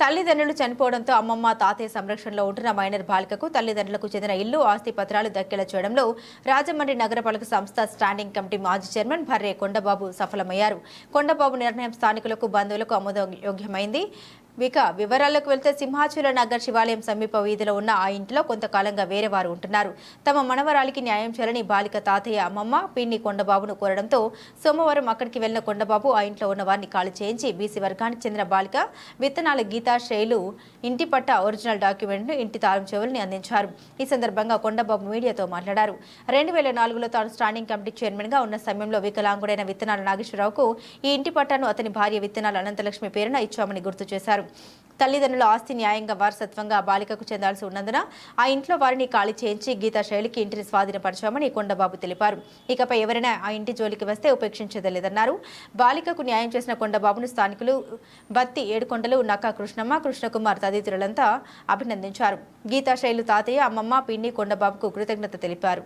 తల్లిదండ్రులు చనిపోవడంతో అమ్మమ్మ తాతయ్య సంరక్షణలో ఉంటున్న మైనర్ బాలికకు తల్లిదండ్రులకు చెందిన ఇల్లు ఆస్తి పత్రాలు దక్కేలా చేయడంలో రాజమండ్రి నగరపాలక సంస్థ స్టాండింగ్ కమిటీ మాజీ చైర్మన్ భర్రే కొండబాబు సఫలమయ్యారు. కొండబాబు నిర్ణయం స్థానికులకు బంధువులకు ఆమోదయోగ్యమైంది. ఇక వివరాలకు వెళ్తే సింహాచల నగర్ శివాలయం సమీప వీధిలో ఉన్న ఆ ఇంట్లో కొంతకాలంగా వేరే వారు ఉంటున్నారు. తమ మనవరాలికి న్యాయం చేయాలని బాలిక తాతయ్య అమ్మమ్మ పిన్ని కొండబాబును కోరడంతో సోమవారం అక్కడికి వెళ్లిన కొండబాబు ఆ ఇంట్లో ఉన్న వారిని ఖాళీ చేయించి బీసీ వర్గానికి చెందిన బాలిక విత్తనాల గీతాశ్రేయులు ఇంటి పట్ట ఒరిజినల్ డాక్యుమెంట్ను ఇంటి తాళం చెవుల్ని అందించారు. ఈ సందర్భంగా కొండబాబు మీడియాతో మాట్లాడారు. 2004లో తాను స్టాండింగ్ కమిటీ చైర్మన్ గా ఉన్న సమయంలో వికలాంగుడైన విత్తనాల నాగేశ్వరరావుకు ఈ ఇంటి పట్టాను అతని భార్య విత్తనాల అనంతలక్ష్మి పేరున ఇచ్చామని గుర్తు చేశారు. తల్లిదండ్రుల ఆస్తి న్యాయంగా వారసత్వంగా బాలికకు చెందాల్సి ఉన్నందున ఆ ఇంట్లో వారిని ఖాళీ చేయించి గీతా శైలికి ఇంటిని స్వాధీనపరచామని కొండబాబు తెలిపారు. ఇకపై ఎవరైనా ఆ ఇంటి జోలికి వస్తే ఉపేక్షించదలేదన్నారు. బాలికకు న్యాయం చేసిన కొండబాబును స్థానికులు బత్తి ఏడుకొండలు నక్కా కృష్ణమ్మ కృష్ణకుమార్ తదితరులంతా అభినందించారు. గీతా శైలు తాతయ్య అమ్మమ్మ పిన్ని కొండబాబుకు కృతజ్ఞత తెలిపారు.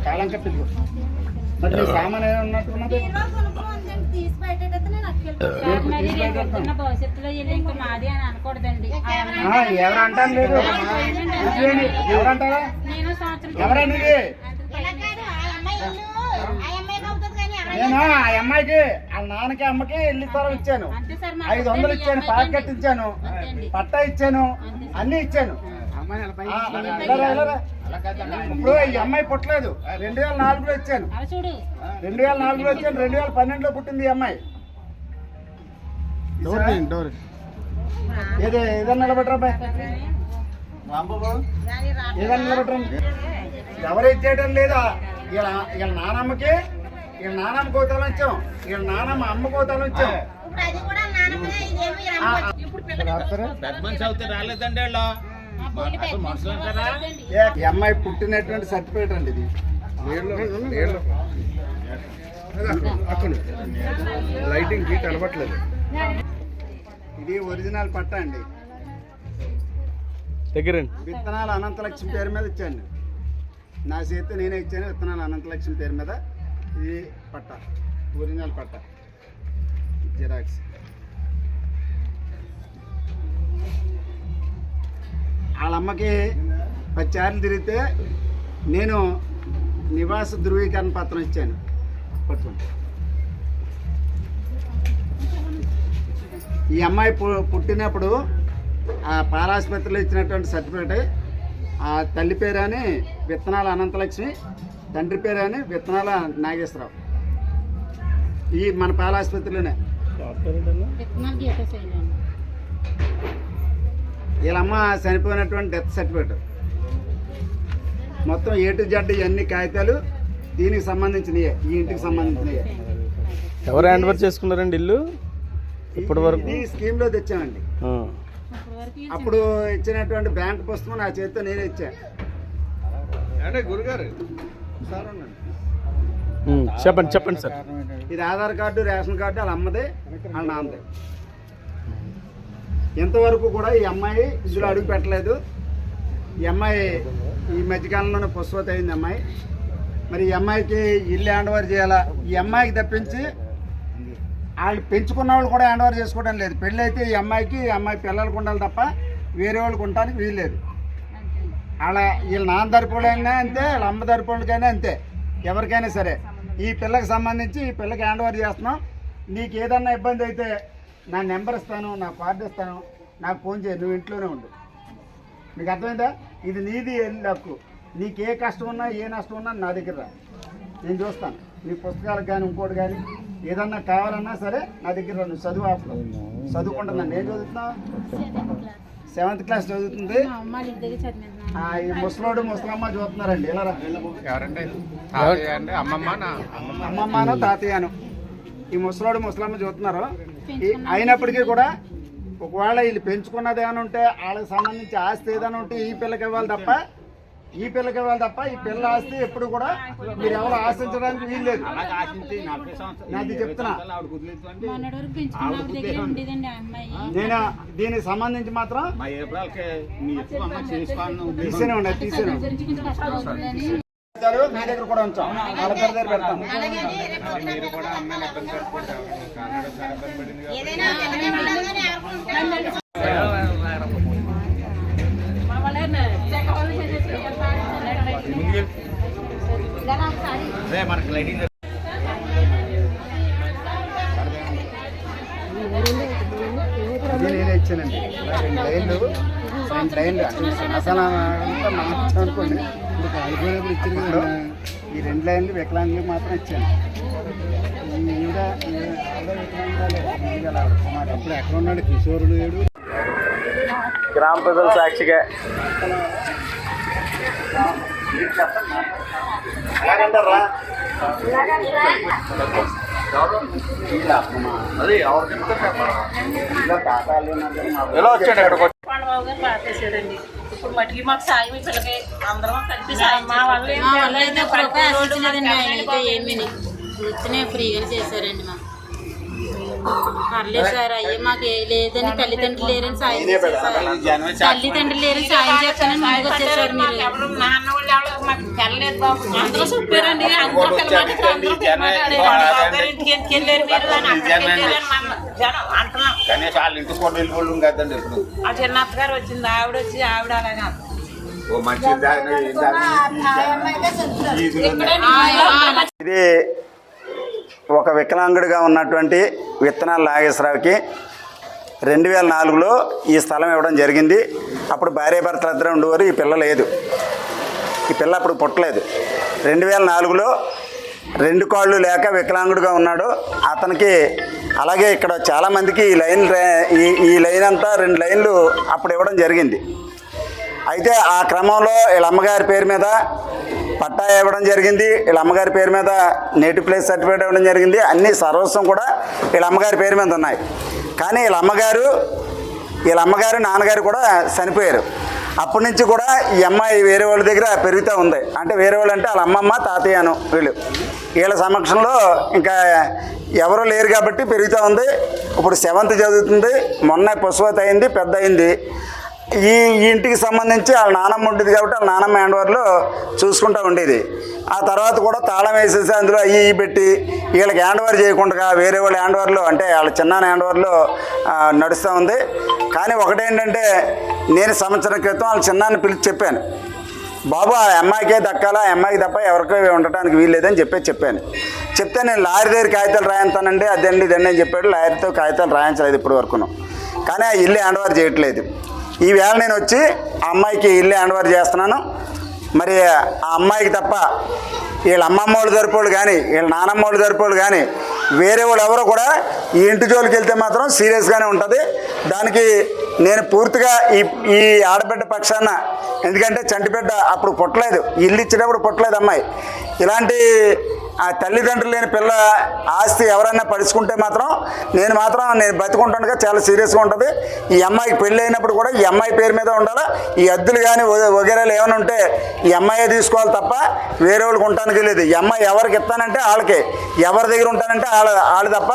కాలం కట్టింది మరి సామాన్ ఉన్నట్టున్నది భవిష్యత్తులో ఇంకా మాది అని అనకూడదండి. ఎవరు అంటారు లేదు ఎవరంటారా ఎవరండి నేను ఆ అమ్మాయికి వాళ్ళ నాన్నకి అమ్మకి ఇల్లు స్థలం ఇచ్చాను, 500 ఇచ్చాను, పాట కట్టించాను, పట్టా ఇచ్చాను, అన్ని ఇచ్చాను. ఇప్పుడు ఈ అమ్మాయి పుట్టలేదు, 2004లో ఇచ్చాను, 2004లో ఇచ్చాను, 2012లో పుట్టింది ఈ అమ్మాయి. ఏదన్నా నిలబెట్టరా అబ్బాయి, ఏదన్నా నిలబెట్టరండి. ఎవరు ఇచ్చేయడం లేదా? వీళ్ళ నానమ్మకి వీళ్ళ నానమ్మ కోతలు ఇచ్చాం, వీళ్ళ నానమ్మ అమ్మ కోతలు ఇచ్చాం. ఈ అమ్మాయి పుట్టినటువంటి సర్టిఫికేట్ అండి ఇది. లైటింగ్ హీట్ అలవట్లేదు. ఇది ఒరిజినల్ పట్టా అండి. విత్తనాలు అనంతలక్ష్మి పేరు మీద ఇచ్చాను, నా చేతి నేనే ఇచ్చాను. విత్తనాలు అనంతలక్ష్మి పేరు మీద ఇది పట్టా, ఒరిజినల్ పట్టా, జిరాక్స్. వాళ్ళమ్మకి 10 సార్లు తిరిగితే నేను నివాస ధృవీకరణ పత్రం ఇచ్చాను. పట్టుకోండి. ఈ అమ్మాయి పుట్టినప్పుడు ఆ పాలాసుపత్రిలో ఇచ్చినటువంటి సర్టిఫికేట్ ఆ తల్లి పేరు అని విత్తనాల అనంతలక్ష్మి, తండ్రి పేరు అని విత్తనాల నాగేశ్వరరావు. ఈ మన పాలాసుపత్రిలోనే వీళ్ళమ్మ చనిపోయినటువంటి డెత్ సర్టిఫికేట్ మొత్తం A to Z ఇవన్నీ కాగితాలు దీనికి సంబంధించినవి, ఈ ఇంటికి సంబంధించినవి. ఎవరు హ్యాండ్ ఓవర్ చేసుకున్నారండి ఇల్లు? ఇప్పటి వరకు ఈ స్కీమ్లో తెచ్చామండి. అప్పుడు ఇచ్చినటువంటి బ్యాంక్ పుస్తకం నా చేతితో నేనే ఇచ్చాను. గురుగారు చెప్పండి సార్. ఇది ఆధార్ కార్డు, రేషన్ కార్డు వాళ్ళ అమ్మదే, వాళ్ళ నాన్నదే. ఇంతవరకు కూడా ఈ అమ్మాయి ఇందులో అడుగు పెట్టలేదు. ఈ అమ్మాయి ఈ మధ్యకాలంలోనే పుష్పవతి అయింది అమ్మాయి. మరి ఈ అమ్మాయికి ఇల్లు హ్యాండ్ ఓవర్ చేయాలా? ఈ అమ్మాయికి తప్పించి వాళ్ళు పెంచుకున్న వాళ్ళు కూడా హ్యాండ్ ఓవర్ చేసుకోవడం లేదు. పెళ్ళి అయితే ఈ అమ్మాయికి ఈ అమ్మాయి పిల్లలకు ఉండాలి తప్ప వేరే వాళ్ళకి ఉండడానికి వీల్లేదు. వీళ్ళ నాన్న తరపులైనా అంతే, వాళ్ళ అమ్మ తరపులకైనా అంతే, ఎవరికైనా సరే ఈ పిల్లకి సంబంధించి ఈ పిల్లకి హ్యాండ్ ఓవర్ చేస్తున్నాం. నీకు ఏదన్నా ఇబ్బంది అయితే నా నెంబర్ ఇస్తాను, నా కార్డు ఇస్తాను, నాకు ఫోన్ చేయి, నువ్వు ఇంట్లోనే ఉండు. నీకు అర్థమైందా? ఇది నీది హక్కు. నీకు ఏ కష్టం ఉన్నా ఏ నష్టం ఉన్నా నా దగ్గర రా, నేను చూస్తాను. నీ పుస్తకాలకు కానీ ఇంకోటి కానీ ఏదన్నా కావాలన్నా సరే నా దగ్గర రా. నువ్వు చదువు ఆఫ్లో చదువుకుంటున్నాను. నేను చదువుతున్నా 7th క్లాస్ చదువుతుంది. ఈ ముసలోడు ముసలమ్మ చూస్తున్నారండి. ఇలా అమ్మమ్మను తాతయ్యను ఈ ముసలోడు ముసలమ్మ చూస్తున్నారు. అయినప్పటికీ కూడా ఒకవేళ వీళ్ళు పెంచుకున్నది ఏమైనా ఉంటే వాళ్ళకి సంబంధించి ఆస్తి ఏదైనా ఉంటే ఈ పిల్లకి ఇవ్వాలి తప్ప ఈ పిల్లకి ఇవ్వాలి తప్ప ఈ పిల్ల ఆస్తి ఎప్పుడు కూడా మీరు ఎవరు ఆశించడానికి వీల్లేదు. నాది చెప్తున్నా. మొన్నటి వరకు పెంచుకున్న ఆవిడ దగ్గర ఉండేదండి ఆ అమ్మాయి. నేను దీనికి సంబంధించి మాత్రం తీసేనే ఉన్నాయి, తీసేనే గురించి కొంచెం కష్టం అవుతుందని మీ దగ్గర కూడా ఉంచాం, వాళ్ళ పేరు దగ్గర పెడతాం. మా వాళ్ళ చెక్క వాళ్ళు చేసేసి ఇది నేనే ఇచ్చానండి. 2 లైన్లు అంటే శ్మశాన అంతా మార్చాం అనుకోండి. ఇప్పుడు కాలిపోయినప్పుడు ఇచ్చింది కదా, ఈ 2 లైన్లు వికలాంగులకు మాత్రం ఇచ్చాను. ఈవిడ అప్పుడు ఎక్కడ ఉన్నాడు కిషోరుడు లేడు. గ్రామ ప్రజల సాక్షిగా ఎలాగంటారా ఎలా వచ్చాడు ఎక్కడికి? కొండబాబు గారు బాగా చేశాడండి. ఇప్పుడు మట్టికి మాకు సాయం ఈ పిల్లకి అందరం కలిపి సాయం మా వల్ల అయితే ప్రకాశించలేదండి. ఆయన అయితే ఏమీ వృత్తినే ఫ్రీగా చేశారండి. మాకు పర్లేదు సార్, అయ్యే మాకు లేదని తల్లిదండ్రులు లేరని సాయం చేశారు. తల్లిదండ్రులు లేరని సాయం చేస్తానని ముందుకు వచ్చేసారు. మీరు ఎవరు నాన్న వాళ్ళు ఎవరు మాకు తెల్లలేదు బాబు. అందరూ చెప్పారండి. అందరూ ఇంటికి ఎందుకు వెళ్ళారు మీరు అని అక్కడికి వెళ్ళారని జనం అంటున్నాం. కనీసం వాళ్ళ ఇంటికి కూడా వెళ్ళిపోవడం కదండి. ఇప్పుడు ఆ చిన్న అత్తగారు వచ్చింది, ఆవిడ వచ్చి ఆవిడ అలాగే ఓ మంచి ఇది ఒక వికలాంగుడిగా ఉన్నటువంటి విత్తనాల నాగేశ్వరరావుకి 2004లో ఈ స్థలం ఇవ్వడం జరిగింది. అప్పుడు భార్యాభర్తలు ఇద్దరు ఉండేవారు. ఈ పిల్ల లేదు, ఈ పిల్ల అప్పుడు పుట్టలేదు. 2004లో 2 కాళ్ళు లేక వికలాంగుడిగా ఉన్నాడు అతనికి. అలాగే ఇక్కడ చాలామందికి ఈ లైన్ అంతా 2 లైన్లు అప్పుడు ఇవ్వడం జరిగింది. అయితే ఆ క్రమంలో వీళ్ళ అమ్మగారి పేరు మీద పట్టా ఇవ్వడం జరిగింది, వీళ్ళ అమ్మగారి పేరు మీద నేటివ్ ప్లేస్ సర్టిఫికేట్ ఇవ్వడం జరిగింది. అన్ని సర్వస్వం కూడా వీళ్ళ అమ్మగారి పేరు మీద ఉన్నాయి. కానీ వీళ్ళ అమ్మగారు నాన్నగారు కూడా చనిపోయారు. అప్పటి నుంచి కూడా ఈ అమ్మాయి వేరే వాళ్ళ దగ్గర పెరుగుతూ ఉంది. అంటే వేరే వాళ్ళు అంటే వాళ్ళ అమ్మమ్మ తాతయ్యను వీళ్ళ సమక్షంలో ఇంకా ఎవరూ లేరు కాబట్టి పెరుగుతూ ఉంది. ఇప్పుడు 7th చదువుతుంది. మొన్న పశువతి అయింది, పెద్ద అయింది. ఈ ఇంటికి సంబంధించి వాళ్ళ నాన్నమ్మ ఉండేది కాబట్టి వాళ్ళ నాన్నమ్మ హ్యాండ్ఓవర్లో చూసుకుంటూ ఉండేది. ఆ తర్వాత కూడా తాళం వేసేసి అందులో అవి పెట్టి వీళ్ళకి హ్యాండ్ఓవర్ చేయకుండా వేరే వాళ్ళ హ్యాండ్ఓవర్లో అంటే వాళ్ళ చిన్నాన్న హ్యాండ్ఓవర్లో నడుస్తూ ఉంది. కానీ ఒకటేంటంటే నేను సంవత్సరం క్రితం వాళ్ళ చిన్నాన్ని పిలిచి చెప్పాను, బాబు ఆ అమ్మాయికే దక్కాలా, ఆ అమ్మాయికి తప్ప ఎవరికీ ఉండటానికి వీల్లేదని చెప్పాను. చెప్తే నేను లారీ దగ్గర కాగితాలు రాయంతానండి, అదండి ఇదండి అని చెప్పాడు. లారీతో కాగితాలు రాయించలేదు ఇప్పటి వరకును. కానీ ఆ ఇల్లు హ్యాండ్ఓవర్ చేయట్లేదు. ఈవేళ నేను వచ్చి ఆ అమ్మాయికి ఇల్లు హ్యాండ్ఓవర్ చేస్తున్నాను. మరి ఆ అమ్మాయికి తప్ప వీళ్ళ అమ్మమ్మ వాళ్ళు జరిపోళ్ళు కానీ వీళ్ళ నానమ్మ వాళ్ళు జరిపోళ్ళు కానీ వేరే వాళ్ళు ఎవరో కూడా ఈ ఇంటి జోలికి వెళ్తే మాత్రం సీరియస్గానే ఉంటుంది. దానికి నేను పూర్తిగా ఈ ఆడబిడ్డ పక్షాన, ఎందుకంటే చంటిబిడ్డ అప్పుడు పుట్టలేదు, ఇల్లు ఇచ్చేటప్పుడు పుట్టలేదు అమ్మాయి. ఇలాంటి ఆ తల్లిదండ్రులు లేని పిల్ల ఆస్తి ఎవరైనా పడుచుకుంటే మాత్రం నేను బతుకుంటుండగా చాలా సీరియస్గా ఉంటుంది. ఈ అమ్మాయికి పెళ్ళి అయినప్పుడు కూడా ఈ అమ్మాయి పేరు మీద ఉండాలి. ఈ అద్దులు కానీ వగేరాలు ఏమైనా ఉంటే ఈ అమ్మాయే తీసుకోవాలి తప్ప వేరే వాళ్ళకి ఉండటానికి లేదు. ఈ అమ్మాయి ఎవరికి ఇస్తానంటే వాళ్ళకే, ఎవరి దగ్గర ఉంటానంటే వాళ్ళు తప్ప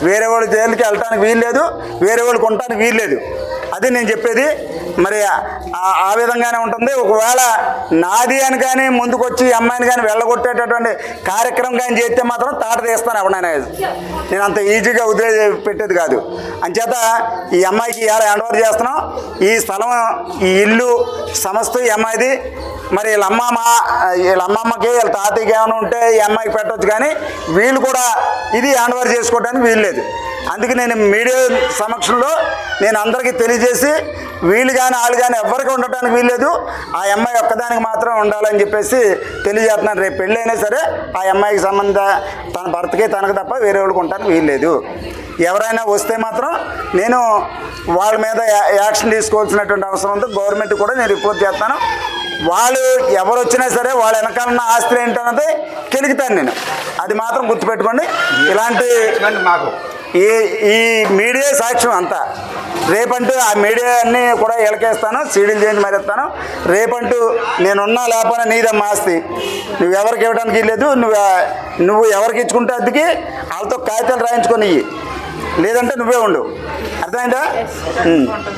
వేరే వాళ్ళ జైలుకి వెళ్ళటానికి వీల్లేదు, వేరే వాళ్ళకి ఉండటానికి వీల్లేదు. అది నేను చెప్పేది. మరి ఆ విధంగానే ఉంటుంది. ఒకవేళ నాది అని కానీ ముందుకొచ్చి ఈ అమ్మాయిని కానీ వెళ్ళగొట్టేటటువంటి కార్యక్రమం కానీ చేస్తే మాత్రం తాట తీస్తాను ఎవడైనా. నేను అంత ఈజీగా పెట్టేది కాదు. అంచేత ఈ అమ్మాయికి ఇలా హ్యాండ్ఓవర్ చేస్తున్నాం. ఈ స్థలం, ఈ ఇల్లు సమస్త ఈ అమ్మాయిది. మరి వీళ్ళ అమ్మమ్మకి వీళ్ళ తాతయ్యకి ఏమైనా ఉంటే ఈ అమ్మాయికి పెట్టవచ్చు, కానీ వీళ్ళు కూడా ఇది హ్యాండ్ఓవర్ చేసుకోవడానికి వీల్లేదు. అందుకే నేను మీడియా సమక్షంలో నేను అందరికీ తెలియజేసి వీళ్ళు కానీ వాళ్ళు కానీ ఎవరికి ఉండటానికి వీల్లేదు, ఆ అమ్మాయి ఒక్కదానికి మాత్రం ఉండాలని చెప్పేసి తెలియజేస్తున్నాను. రేపు పెళ్ళి అయినా సరే ఆ అమ్మాయికి తన భర్తకి తనకు తప్ప వేరే వాళ్ళకి ఉండటానికి వీల్లేదు. ఎవరైనా వస్తే మాత్రం నేను వాళ్ళ మీద యాక్షన్ తీసుకోవాల్సినటువంటి అవసరం ఉంది. గవర్నమెంట్ కూడా నేను రిపోర్ట్ చేస్తాను. వాళ్ళు ఎవరు వచ్చినా సరే వాళ్ళ వెనకాలన్న ఆస్తులు ఏంటన్నది కెలుగుతాను నేను. అది మాత్రం గుర్తుపెట్టుకోండి. ఇలాంటి ఈ మీడియా సాక్ష్యం అంతా. రేపంటూ ఆ మీడియా అన్నీ కూడా ఎలకేస్తాను, సీడీలు చేంజ్ మరిస్తాను. రేపంటూ నేనున్నా లేకపోయినా నీదమ్మా ఆస్తి, నువ్వు ఎవరికి ఇవ్వడానికి లేదు. నువ్వు ఎవరికి ఇచ్చుకుంటే అద్దెకి వాళ్ళతో కాగితాలు రాయించుకొని ఇయ్యి, లేదంటే నువ్వే ఉండు. అర్థమైందా?